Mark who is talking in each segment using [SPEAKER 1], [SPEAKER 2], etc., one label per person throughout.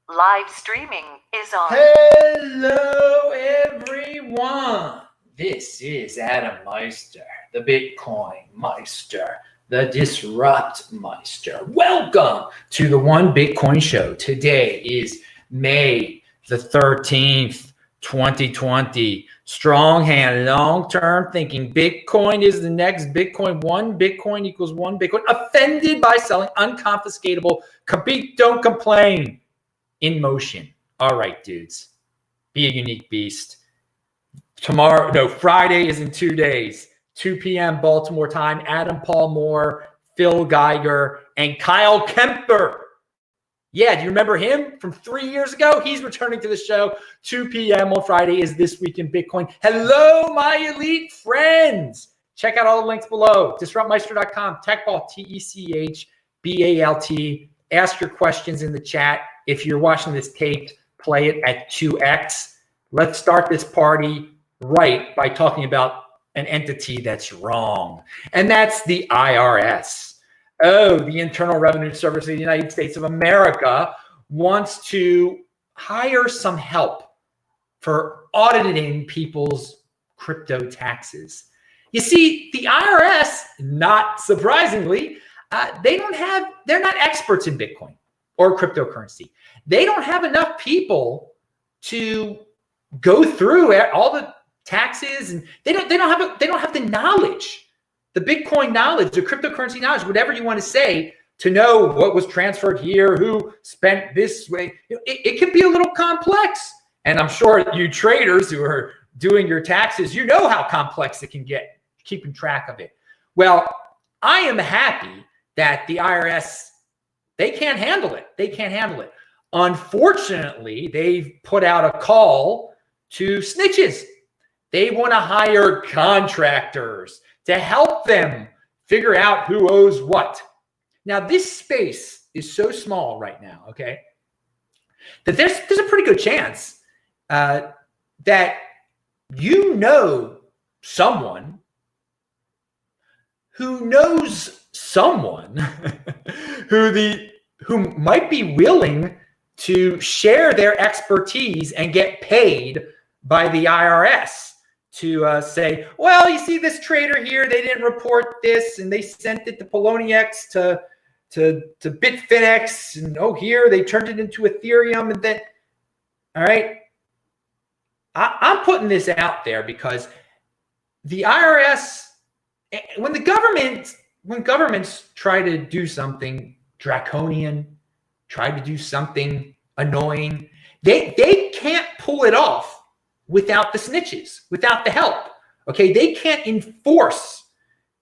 [SPEAKER 1] Live streaming is on.
[SPEAKER 2] Hello, everyone. This is Adam Meister, the Bitcoin Meister, the Disrupt Meister. Welcome to the One Bitcoin Show. Today is May the 13th, 2020. Strong hand, long-term thinking. Bitcoin is the next Bitcoin. One Bitcoin equals one Bitcoin. Offended by selling unconfiscatable. Compete, don't complain. In motion. All right, dudes. Be a unique beast. Friday is in 2 days. 2 p.m. Baltimore time. Adam Paul Moore, Phil Geiger, and Kyle Kemper. Yeah, do you remember him from 3 years ago? He's returning to the show. 2 p.m. on Friday is This Week in Bitcoin. Hello, my elite friends. Check out all the links below. DisruptMeister.com, TechBalt, TECHBALT. Ask your questions in the chat. If you're watching this taped, play it at 2x. Let's start this party right by talking about an entity that's wrong, and that's the IRS. Oh, the Internal Revenue Service of the United States of America wants to hire some help for auditing people's crypto taxes. You see, the IRS, not surprisingly, they're not experts in Bitcoin or cryptocurrency. They don't have enough people to go through all the taxes, and they don't have the knowledge, the Bitcoin knowledge, the cryptocurrency knowledge, whatever you want to say, to know what was transferred here, who spent this way. It can be a little complex. And I'm sure you traders who are doing your taxes, you know how complex it can get, keeping track of it. Well, I am happy that the IRS, they can't handle it. They can't handle it. Unfortunately, they've put out a call to snitches. They want to hire contractors to help them figure out who owes what. Now, this space is so small right now, okay, that there's a pretty good chance that you know someone who knows someone who might be willing to share their expertise and get paid by the IRS to say, well, you see this trader here, they didn't report this, and they sent it to Poloniex to Bitfinex, and here they turned it into Ethereum, and then, all right, I'm putting this out there because the IRS, when governments try to do something draconian, try to do something annoying, they can't pull it off without the snitches, without the help. Okay, they can't enforce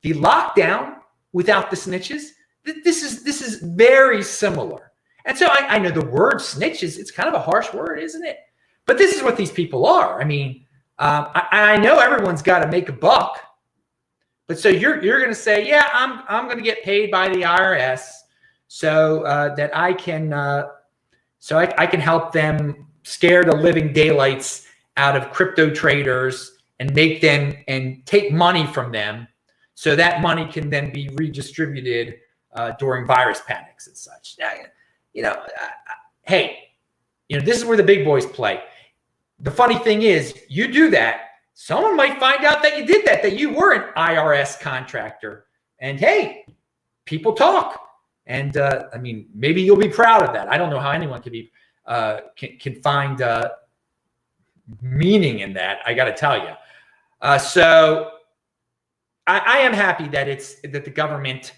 [SPEAKER 2] the lockdown without the snitches. This is very similar. And so I know the word snitches, it's kind of a harsh word, isn't it? But this is what these people are. I mean, I know everyone's got to make a buck, but so you're going to say, yeah, I'm going to get paid by the IRS so that I can I can help them scare the living daylights out of crypto traders and make them and take money from them, so that money can then be redistributed during virus panics and such. Hey, this is where the big boys play. The funny thing is, you do that, someone might find out that you did that you were an IRS contractor. And hey, people talk. And I mean, maybe you'll be proud of that. I don't know how anyone can be can find meaning in that. I got to tell you. So I am happy that the government,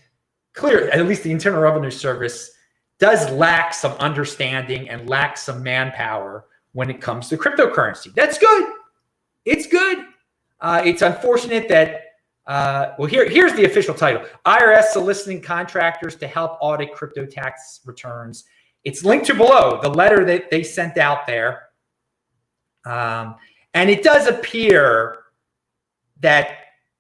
[SPEAKER 2] clear, at least the Internal Revenue Service, does lack some understanding and lacks some manpower when it comes to cryptocurrency. That's good. It's good. It's unfortunate that, here's the official title: IRS soliciting contractors to help audit crypto tax returns. It's linked to below, the letter that they sent out there. And it does appear that,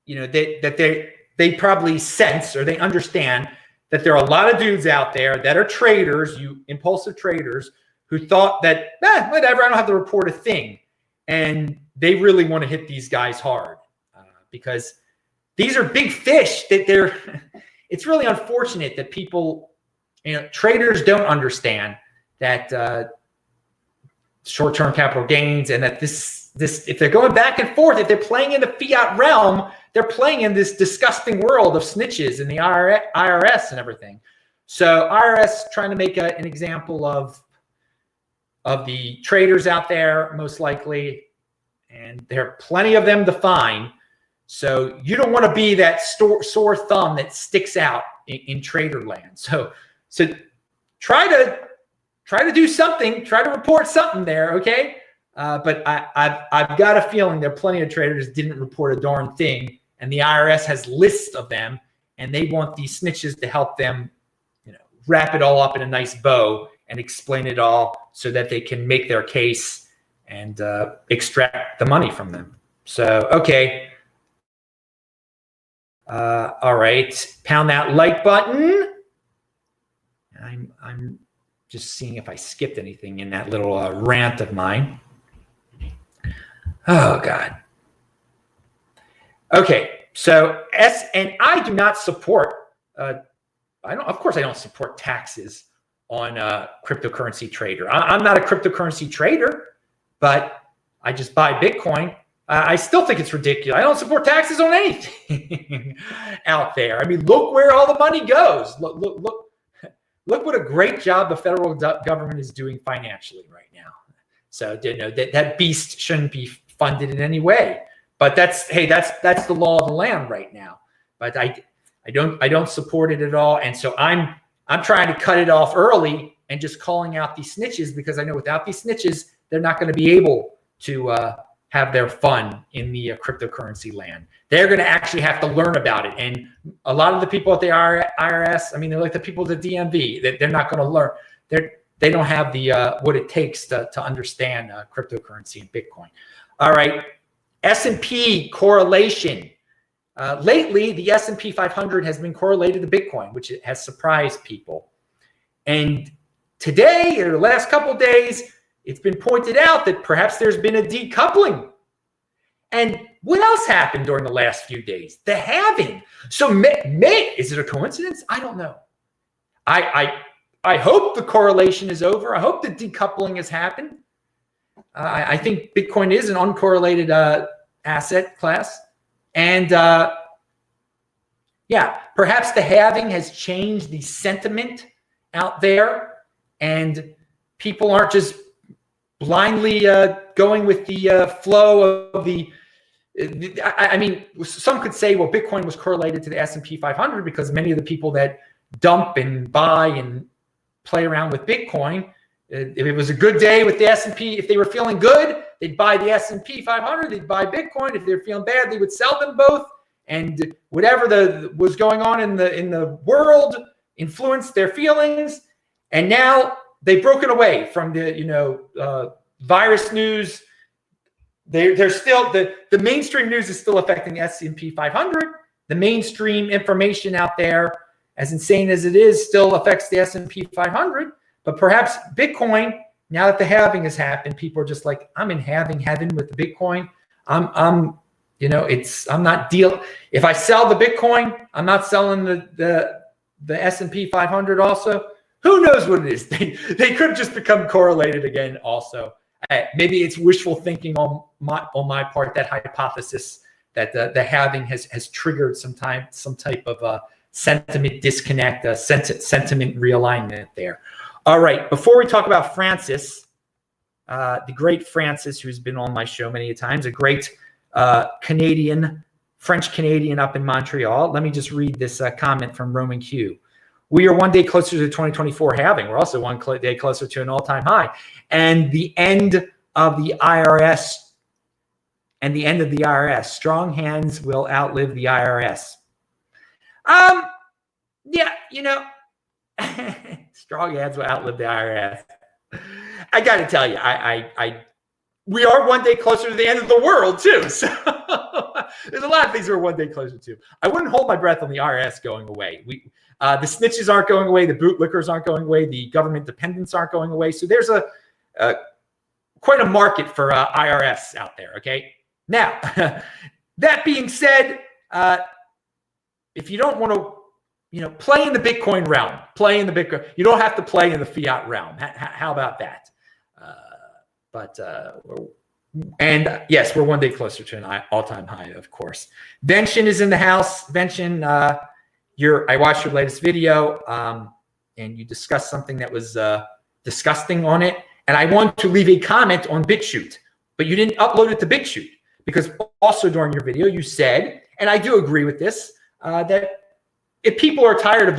[SPEAKER 2] they probably sense, or they understand, that there are a lot of dudes out there that are traders, impulsive traders, who thought that, whatever, I don't have to report a thing. And they really want to hit these guys hard because these are big fish. It's really unfortunate that people, traders don't understand that short-term capital gains, and that this if they're going back and forth, if they're playing in the fiat realm, they're playing in this disgusting world of snitches and the IRS and everything. So IRS trying to make an example of the traders out there, most likely, and there are plenty of them to find. So you don't want to be that sore thumb that sticks out in trader land. So try to do something, try to report something there, okay? But I've got a feeling there are plenty of traders didn't report a darn thing, and the IRS has lists of them, and they want these snitches to help them, wrap it all up in a nice bow and explain it all so that they can make their case and extract the money from them. So, okay. All right. Pound that like button. I'm just seeing if I skipped anything in that little rant of mine. Oh, God. Okay. So I do not support, of course I don't support taxes on a cryptocurrency trader. I'm not a cryptocurrency trader, but I just buy Bitcoin. I still think it's ridiculous. I don't support taxes on anything out there. I mean, look where all the money goes. Look what a great job the federal government is doing financially right now. So that beast shouldn't be funded in any way. But that's the law of the land right now. But I don't support it at all. And so I'm trying to cut it off early and just calling out these snitches, because I know without these snitches, they're not going to be able to have their fun in the cryptocurrency land. They're going to actually have to learn about it. And a lot of the people at the IRS, I mean, they're like the people at the DMV. They're not going to learn. They don't have the what it takes to understand cryptocurrency and Bitcoin. All right, S&P correlation. Lately, the S&P 500 has been correlated to Bitcoin, which has surprised people. And today, or the last couple of days, it's been pointed out that perhaps there's been a decoupling. And what else happened during the last few days? The halving. So is it a coincidence? I don't know. I hope the correlation is over. I hope the decoupling has happened. I think Bitcoin is an uncorrelated asset class. And perhaps the halving has changed the sentiment out there, and people aren't just blindly going with the flow of the. I mean, some could say, well, Bitcoin was correlated to the S&P 500 because many of the people that dump and buy and play around with Bitcoin, if it was a good day with the S&P, if they were feeling good, they'd buy the S&P 500, they'd buy Bitcoin. If they're feeling bad, they would sell them both. And whatever was going on in the world influenced their feelings. And now they've broken away from the virus news. They're still the mainstream news is still affecting the S&P 500. The mainstream information out there, as insane as it is, still affects the S&P 500. But perhaps Bitcoin, now that the halving has happened, people are just like, I'm in halving heaven with the Bitcoin. I'm not deal. If I sell the Bitcoin, I'm not selling the S&P 500 also. Who knows what it is? They could just become correlated again also. Maybe it's wishful thinking on my part, that hypothesis that the halving has triggered some type of sentiment disconnect, sentiment realignment there. All right, before we talk about Francis, the great Francis, who's been on my show many times, a great French Canadian up in Montreal. Let me just read this comment from Roman Q. We are one day closer to the 2024 halving. We're also one day closer to an all-time high. And the end of the IRS. Strong hands will outlive the IRS. Strong hands will outlive the IRS. I got to tell you, we are one day closer to the end of the world too. So there's a lot of things we're one day closer to. I wouldn't hold my breath on the IRS going away. The snitches aren't going away. The bootlickers aren't going away. The government dependents aren't going away. So there's quite a market for IRS out there. Okay. Now, that being said, if you don't want to, play in the Bitcoin realm, you don't have to play in the fiat realm. How about that? But and yes, we're one day closer to an all-time high, of course. Venshin is in the house. Venshin, I watched your latest video, and you discussed something that was disgusting on it. And I want to leave a comment on BitChute, but you didn't upload it to BitChute because also during your video you said, and I do agree with this, that if people are tired of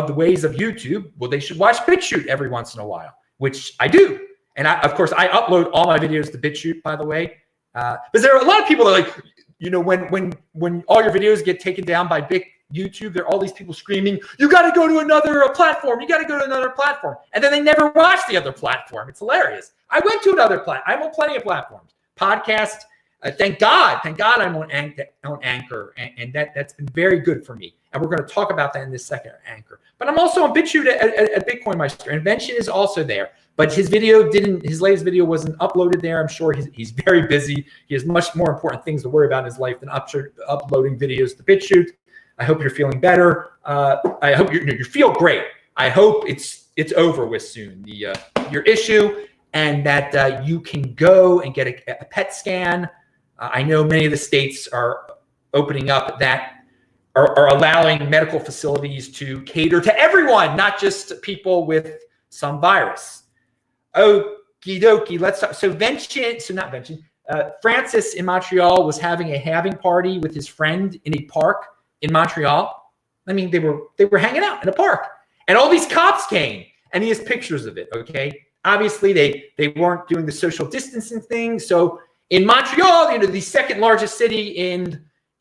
[SPEAKER 2] the ways of YouTube, well, they should watch BitChute every once in a while, which I do. And of course, I upload all my videos to BitChute, by the way. But there are a lot of people that are like, when all your videos get taken down by big YouTube, there are all these people screaming, you got to go to another platform. You got to go to another platform. And then they never watch the other platform. It's hilarious. I went to another platform. I'm on plenty of platforms. Podcast. Thank God I'm on Anchor. And that's been very good for me. And we're going to talk about that in this second, Anchor. But I'm also on BitChute at Bitcoin Meister. Invention is also there. But his latest video wasn't uploaded there. I'm sure he's very busy. He has much more important things to worry about in his life than uploading videos to BitChute. I hope you're feeling better. I hope you feel great. I hope it's over with soon, your issue, and that you can go and get a PET scan. I know many of the states are opening up that are allowing medical facilities to cater to everyone, not just people with some virus. Okie dokie. Let's talk. Francis in Montreal was having a halving party with his friend in a park in Montreal. I mean, they were hanging out in a park, and all these cops came, and he has pictures of it. Okay, obviously they weren't doing the social distancing thing. So in Montreal, the second largest city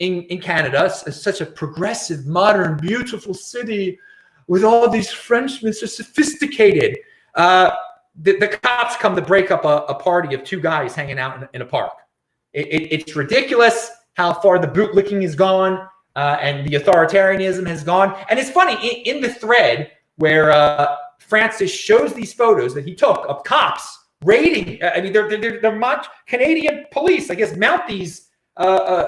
[SPEAKER 2] in Canada, such a progressive, modern, beautiful city with all these Frenchmen, so sophisticated. The cops come to break up a party of two guys hanging out in a park. It's ridiculous how far the bootlicking has gone and the authoritarianism has gone. And it's funny, in the thread where Francis shows these photos that he took of cops raiding, they're Canadian police, I guess, Mounties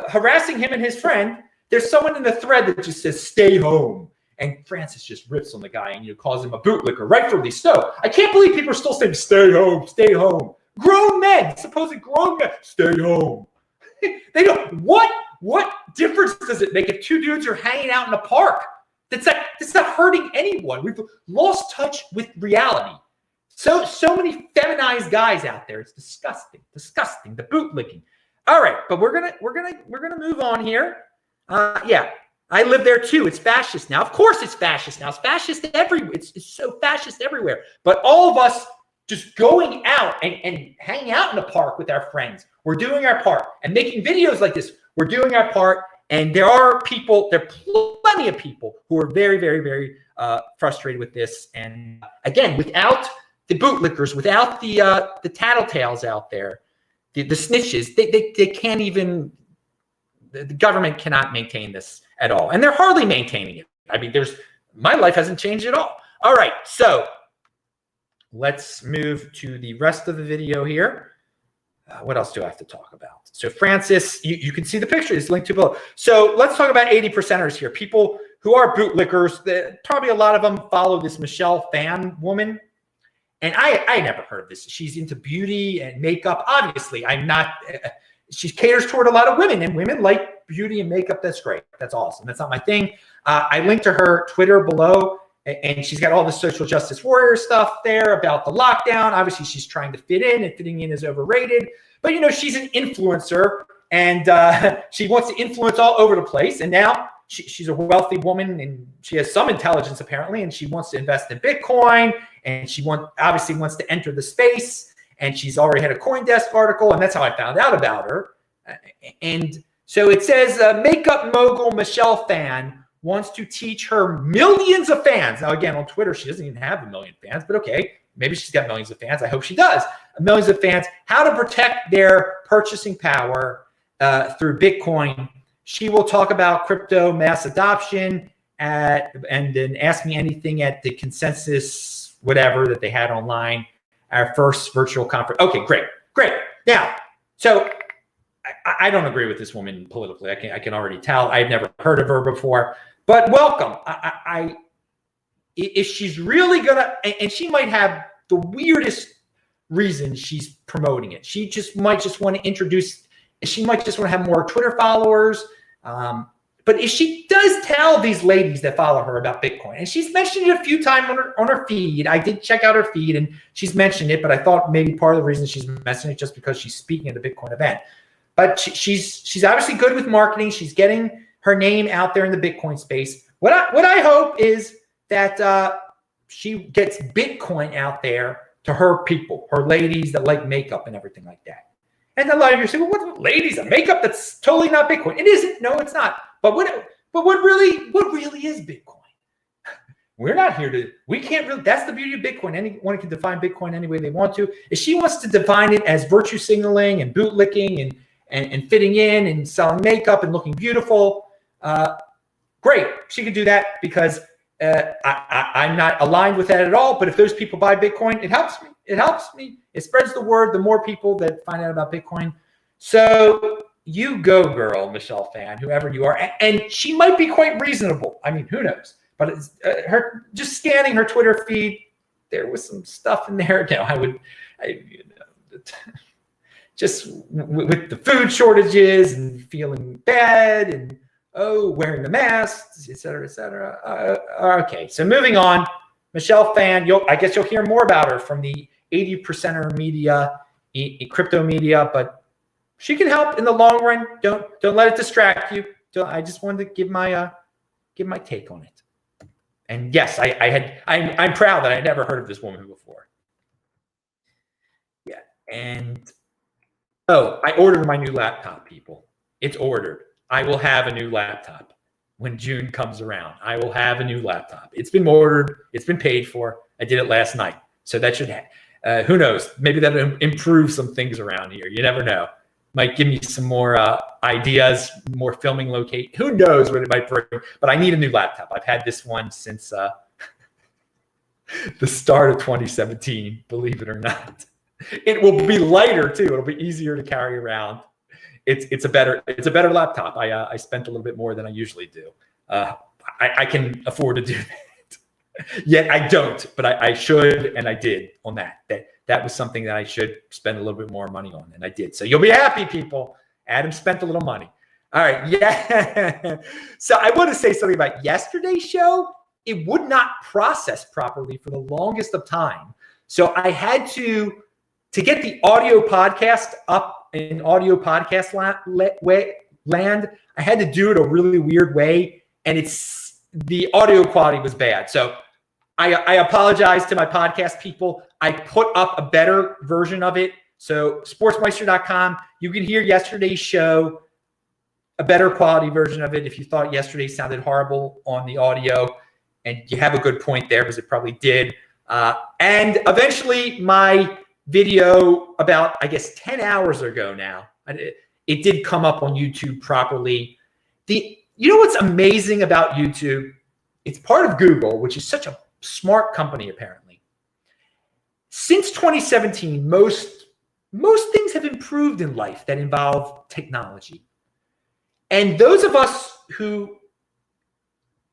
[SPEAKER 2] harassing him and his friend. There's someone in the thread that just says, stay home. And Francis just rips on the guy and calls him a bootlicker, rightfully so. I can't believe people are still saying, stay home, stay home. Grown men, supposed grown men, stay home. They don't. What difference does it make if two dudes are hanging out in a park? That's not hurting anyone. We've lost touch with reality. So many feminized guys out there. It's disgusting. The bootlicking. All right, but we're gonna move on here. Yeah. I live there too. It's fascist now. Of course it's fascist now. It's fascist everywhere. It's so fascist everywhere. But all of us just going out and hanging out in the park with our friends. We're doing our part. And making videos like this, we're doing our part. And there are plenty of people who are very, very, very frustrated with this. And again, without the bootlickers, without the tattletales out there, the snitches, they can't even, the government cannot maintain this at all. And they're hardly maintaining it. I mean, my life hasn't changed at all. All right, so let's move to the rest of the video here. What else do I have to talk about? So Francis, you can see the picture. It's linked to below. So let's talk about 80%ers here. People who are bootlickers. Probably a lot of them follow this Phan woman. And I never heard of this. She's into beauty and makeup. Obviously, I'm not. She caters toward a lot of women, and women like beauty and makeup. That's great. That's awesome. That's not my thing. I linked to her Twitter below, and she's got all the social justice warrior stuff there about the lockdown. Obviously, she's trying to fit in, and fitting in is overrated. But, she's an influencer, and she wants to influence all over the place. And now she's a wealthy woman, and she has some intelligence, apparently, and she wants to invest in Bitcoin, and she obviously wants to enter the space. And she's already had a CoinDesk article, and that's how I found out about her. And so it says, makeup mogul Phan wants to teach her millions of fans. Now, again, on Twitter, she doesn't even have a million fans, but okay, maybe she's got millions of fans. I hope she does. Millions of fans, how to protect their purchasing power through Bitcoin. She will talk about crypto mass adoption and then ask me anything at the consensus, whatever, that they had online. Our first virtual conference. Okay, great. Now, so I don't agree with this woman politically. I can already tell. I've never heard of her before. But welcome. If she's really gonna, and she might have the weirdest reason she's promoting it. She might just want to have more Twitter followers. But if she does tell these ladies that follow her about Bitcoin, and she's mentioned it a few times on her feed. I did check out her feed, and she's mentioned it, but I thought maybe part of the reason she's mentioning it just because she's speaking at the Bitcoin event. But she's obviously good with marketing. She's getting her name out there in the Bitcoin space. What I hope is that she gets Bitcoin out there to her people, her ladies that like makeup and everything like that. And a lot of you say, well, what ladies and makeup? That's totally not Bitcoin. It isn't. No, it's not. But what really is Bitcoin? We're not here to. We can't really. That's the beauty of Bitcoin. Anyone can define Bitcoin any way they want to. If she wants to define it as virtue signaling and bootlicking and fitting in and selling makeup and looking beautiful, great. She can do that because I'm not aligned with that at all. But if those people buy Bitcoin, it helps me. It helps me. It spreads the word. The more people that find out about Bitcoin. So you go, girl, Michelle Phan, whoever you are. And she might be quite reasonable. I mean, who knows? But it's, her just scanning her Twitter feed, there was some stuff in there. Just with the food shortages and feeling bad and wearing the masks, et cetera, et cetera. Okay, so moving on, Michelle Phan. I guess you'll hear more about her from the 80%er media, crypto media, but she can help in the long run. Don't let it distract you. I just wanted to give my take on it. And yes, I'm proud that I never heard of this woman before. Yeah, and I ordered my new laptop, people. It's ordered. I will have a new laptop when June comes around. I will have a new laptop. It's been ordered. It's been paid for. I did it last night. So that should who knows? Maybe that'll improve some things around here. You never know. Might give me some more ideas, more filming locate. Who knows what it might bring? But I need a new laptop. I've had this one since the start of 2017, believe it or not. It will be lighter too. It'll be easier to carry around. It's a better laptop. I spent a little bit more than I usually do. I can afford to do that. Yet I don't, but I should, and I did on that. That was something that I should spend a little bit more money on, and I did. So you'll be happy, people. Adam spent a little money. All right, yeah. So I want to say something about yesterday's show. It would not process properly for the longest of time. So I had to get the audio podcast up in audio podcast land. I had to do it a really weird way, and the audio quality was bad. So I apologize to my podcast people. I put up a better version of it. So sportsmeister.com, you can hear yesterday's show, a better quality version of it. If you thought yesterday sounded horrible on the audio, and you have a good point there because it probably did. And eventually my video about, I guess, 10 hours ago now, it did come up on YouTube properly. You know what's amazing about YouTube? It's part of Google, which is such a smart company, apparently. Since 2017, most things have improved in life that involve technology. And those of us who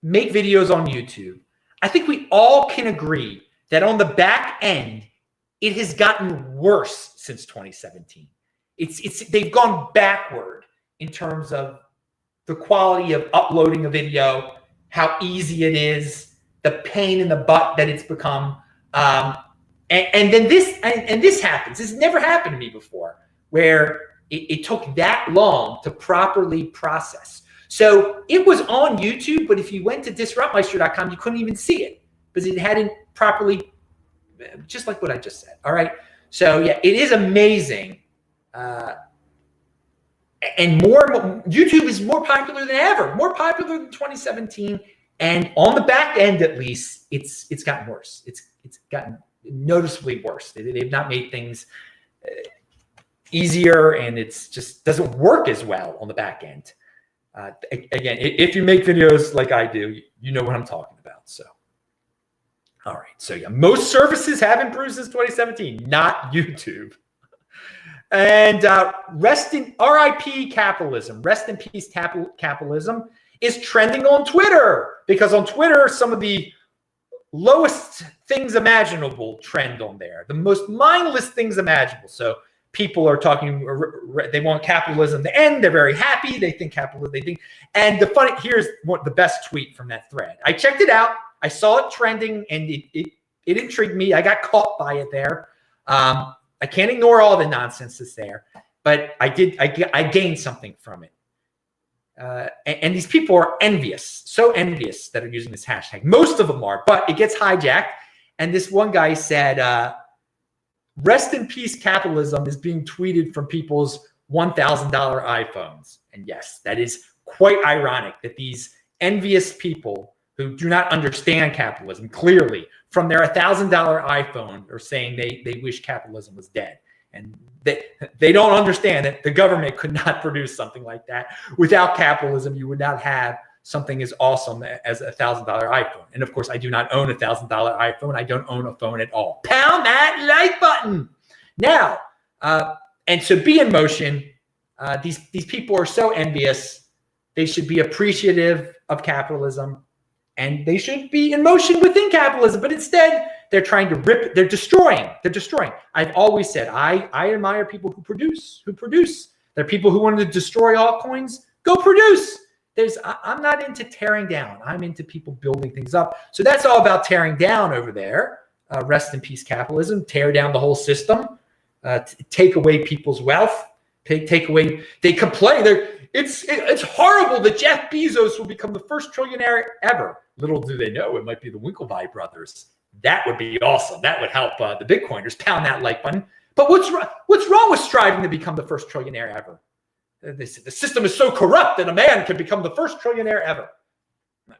[SPEAKER 2] make videos on YouTube, I think we all can agree that on the back end, it has gotten worse since 2017. They've gone backward in terms of the quality of uploading a video, how easy it is, the pain in the butt that it's become. And then this happens. This never happened to me before, where it took that long to properly process. So it was on YouTube, but if you went to disruptmeister.com, you couldn't even see it because it hadn't properly, just like what I just said. All right. So yeah, it is amazing. And YouTube is more popular than ever, more popular than 2017. And on the back end, at least, it's gotten worse. It's gotten noticeably worse. They've not made things easier, and it's just doesn't work as well on the back end. Again, if you make videos like I do, you know what I'm talking about. So, all right. So yeah, most services have improved since 2017, not YouTube. And RIP capitalism, rest in peace capitalism, is trending on Twitter, because on Twitter, some of the lowest things imaginable trend on there, the most mindless things imaginable. So people are talking, they want capitalism to end. They're very happy. They think capitalism, and here's what the best tweet from that thread. I checked it out. I saw it trending and it intrigued me. I got caught by it there. I can't ignore all the nonsense that's there, but I gained something from it. And these people are envious, so envious that are using this hashtag. Most of them are, but it gets hijacked. And this one guy said, rest in peace, capitalism is being tweeted from people's $1,000 iPhones. And yes, that is quite ironic that these envious people who do not understand capitalism clearly from their $1,000 iPhone are saying they wish capitalism was dead. And they don't understand that the government could not produce something like that. Without capitalism, you would not have something as awesome as a $1,000 iPhone. And of course, I do not own a $1,000 iPhone. I don't own a phone at all. Pound that like button. Now, and so be in motion. These people are so envious. They should be appreciative of capitalism. And they should be in motion within capitalism. But instead, they're trying to rip, they're destroying. I've always said, I admire people who produce. There are people who wanted to destroy altcoins. Go produce. I'm not into tearing down. I'm into people building things up. So that's all about tearing down over there. Rest in peace, capitalism. Tear down the whole system. Take away people's wealth. Take away, they complain. It's horrible that Jeff Bezos will become the first trillionaire ever. Little do they know, it might be the Winklevi brothers. That would be awesome. That would help the Bitcoiners. Pound that like button. But what's wrong with striving to become the first trillionaire ever? The system is so corrupt that a man can become the first trillionaire ever. Okay.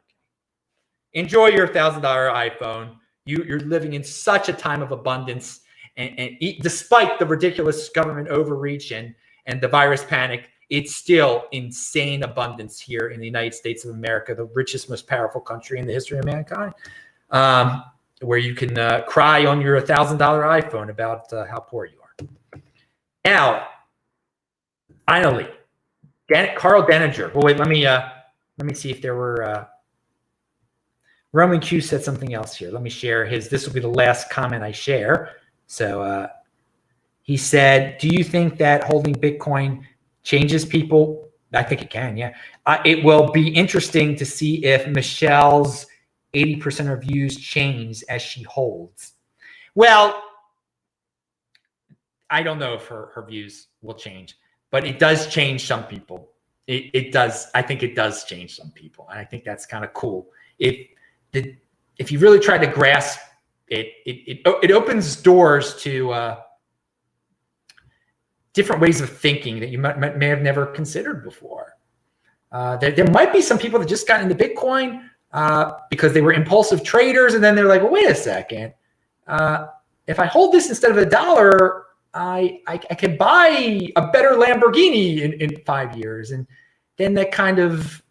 [SPEAKER 2] Enjoy your $1,000 iPhone. You're living in such a time of abundance, and despite the ridiculous government overreach and the virus panic, it's still insane abundance here in the United States of America, the richest, most powerful country in the history of mankind, where you can cry on your $1,000 iPhone about how poor you are. Now, finally, Carl Denninger. Well, wait, let me see if there were. Roman Q said something else here. Let me share his. This will be the last comment I share. So he said, "Do you think that holding Bitcoin changes people?" I think it can. Yeah, it will be interesting to see if Michelle's 80% of views change as she holds. Well, I don't know if her views will change, but it does change some people. It does. I think it does change some people. And I think that's kind of cool. If you really try to grasp it, it opens doors to different ways of thinking that you may have never considered before. There might be some people that just got into Bitcoin because they were impulsive traders, and then they're like, well, wait a second. If I hold this instead of $1, I can buy a better Lamborghini in 5 years. And then that kind of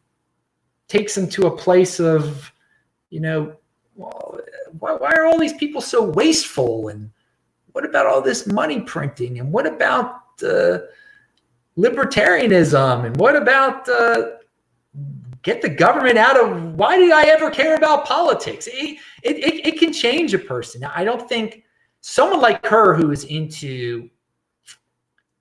[SPEAKER 2] takes them to a place of, well, why are all these people so wasteful? And what about all this money printing? And what about libertarianism? And what about get the government out of, why did I ever care about politics? It can change a person. I don't think someone like her who is into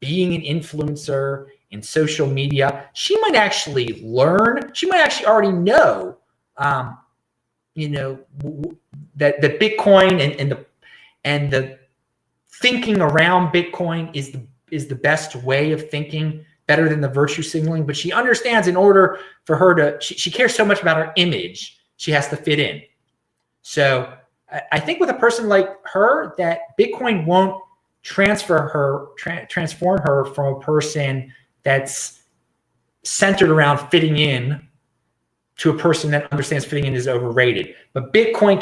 [SPEAKER 2] being an influencer in social media, she might actually learn. She might actually already know, that the Bitcoin and the thinking around Bitcoin is the best way of thinking, better than the virtue signaling. But she understands in order for her to, she cares so much about her image, she has to fit in. So I think with a person like her, that Bitcoin won't transform her from a person that's centered around fitting in to a person that understands fitting in is overrated. But Bitcoin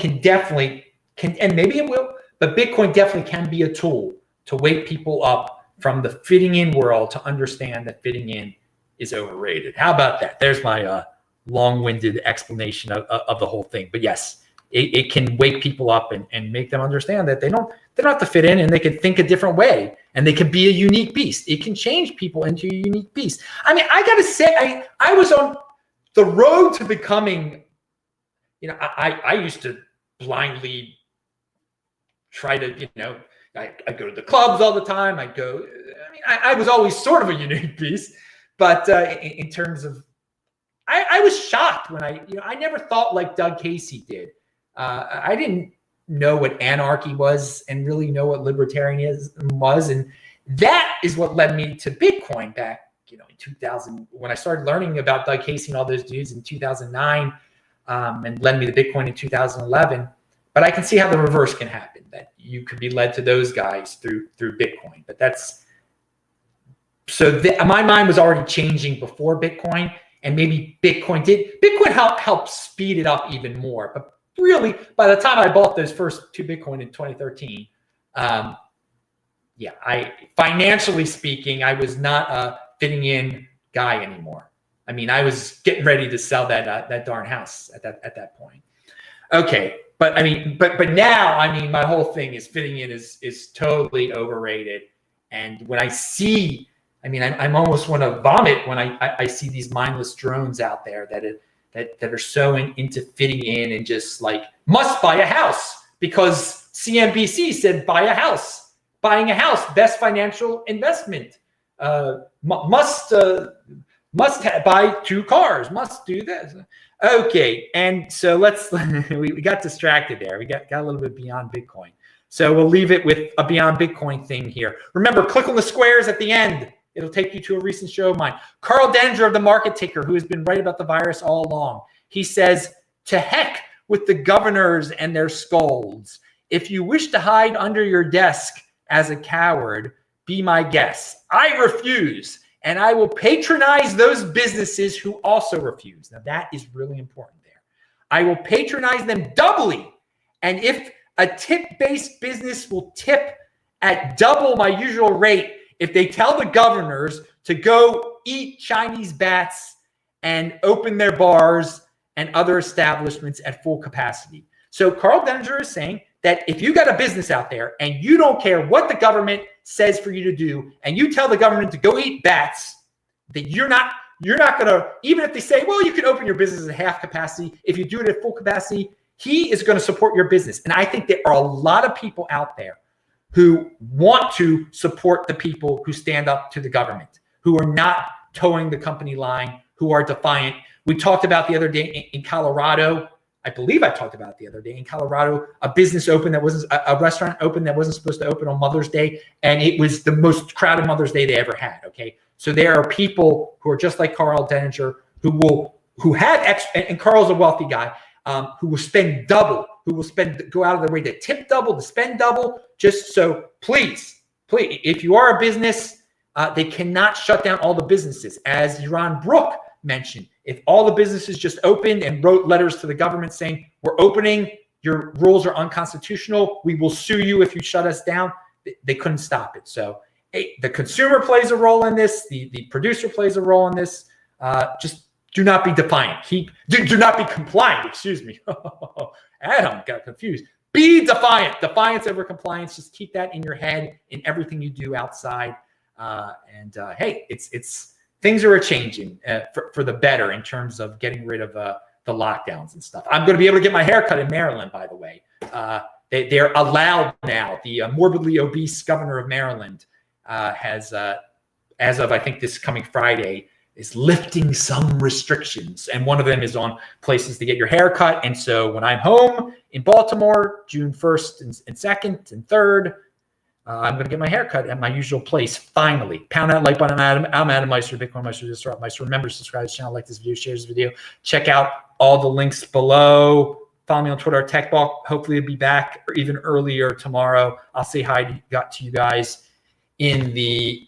[SPEAKER 2] and maybe it will, but Bitcoin definitely can be a tool to wake people up from the fitting in world to understand that fitting in is overrated. How about that? There's my long-winded explanation of the whole thing. But yes, it can wake people up and make them understand that they don't have to fit in, and they can think a different way, and they can be a unique beast. It can change people into a unique beast. I mean, I got to say, I was on the road to becoming, I used to blindly try to, I go to the clubs all the time. I was always sort of a unique beast, but in terms of, I was shocked when I never thought like Doug Casey did. I didn't know what anarchy was and really know what libertarianism was. And that is what led me to Bitcoin back, in 2000, when I started learning about Doug Casey and all those dudes in 2009, and led me to Bitcoin in 2011. But I can see how the reverse can happen, that you could be led to those guys through Bitcoin. But my mind was already changing before Bitcoin, and maybe Bitcoin helped speed it up even more. But really, by the time I bought those first 2 Bitcoin in 2013, financially speaking, I was not a fitting in guy anymore. I mean, I was getting ready to sell that darn house at that point. Okay. But now, my whole thing is fitting in is totally overrated. And when I see, I'm almost want to vomit when I see these mindless drones out there that are so into fitting in and just like must buy a house because CNBC said buy a house, buying a house, best financial investment, must buy 2 cars, must do this. Okay, and so we got distracted there. We got a little bit beyond Bitcoin. So we'll leave it with a beyond Bitcoin thing here. Remember, click on the squares at the end. It'll take you to a recent show of mine. Carl Denninger of The Market Ticker, who has been right about the virus all along. He says, to heck with the governors and their scolds. If you wish to hide under your desk as a coward, be my guest. I refuse. And I will patronize those businesses who also refuse. Now, that is really important there. I will patronize them doubly. And if a tip-based business will tip at double my usual rate, if they tell the governors to go eat Chinese bats and open their bars and other establishments at full capacity. So Carl Denninger is saying that if you got a business out there and you don't care what the government says for you to do, and you tell the government to go eat bats, that you're not going to, even if they say, well, you can open your business at half capacity, if you do it at full capacity, he is going to support your business. And I think there are a lot of people out there who want to support the people who stand up to the government, who are not towing the company line, who are defiant. We talked about the other day in Colorado, I believe I talked about it the other day in Colorado, a business open that wasn't, a restaurant open that wasn't supposed to open on Mother's Day. And it was the most crowded Mother's Day they ever had. Okay. So there are people who are just like Carl Denninger who have and Carl's a wealthy guy, who will spend double, go out of their way to tip double, to spend double, just so please, if you are a business, they cannot shut down all the businesses. As Yaron Brook mentioned, if all the businesses just opened and wrote letters to the government saying, we're opening, your rules are unconstitutional, we will sue you if you shut us down, they couldn't stop it. So the consumer plays a role in this, the producer plays a role in this. Just do not be defiant. Do not be compliant, excuse me. Adam got confused. Be defiant. Defiance over compliance. Just keep that in your head in everything you do outside. Hey, it's things are changing for the better in terms of getting rid of the lockdowns and stuff. I'm going to be able to get my hair cut in Maryland, by the way. They're allowed now. The morbidly obese governor of Maryland has, as of I think this coming Friday, is lifting some restrictions. And one of them is on places to get your hair cut. And so when I'm home in Baltimore, June 1st and 2nd and 3rd, I'm going to get my hair cut at my usual place, finally. Pound that like button. I'm Adam Meister, Bitcoin Meister, Disrupt Meister. Remember, subscribe to the channel, like this video, share this video. Check out all the links below. Follow me on Twitter, TechBalk. Hopefully it'll be back or even earlier tomorrow. I'll say hi to you guys in the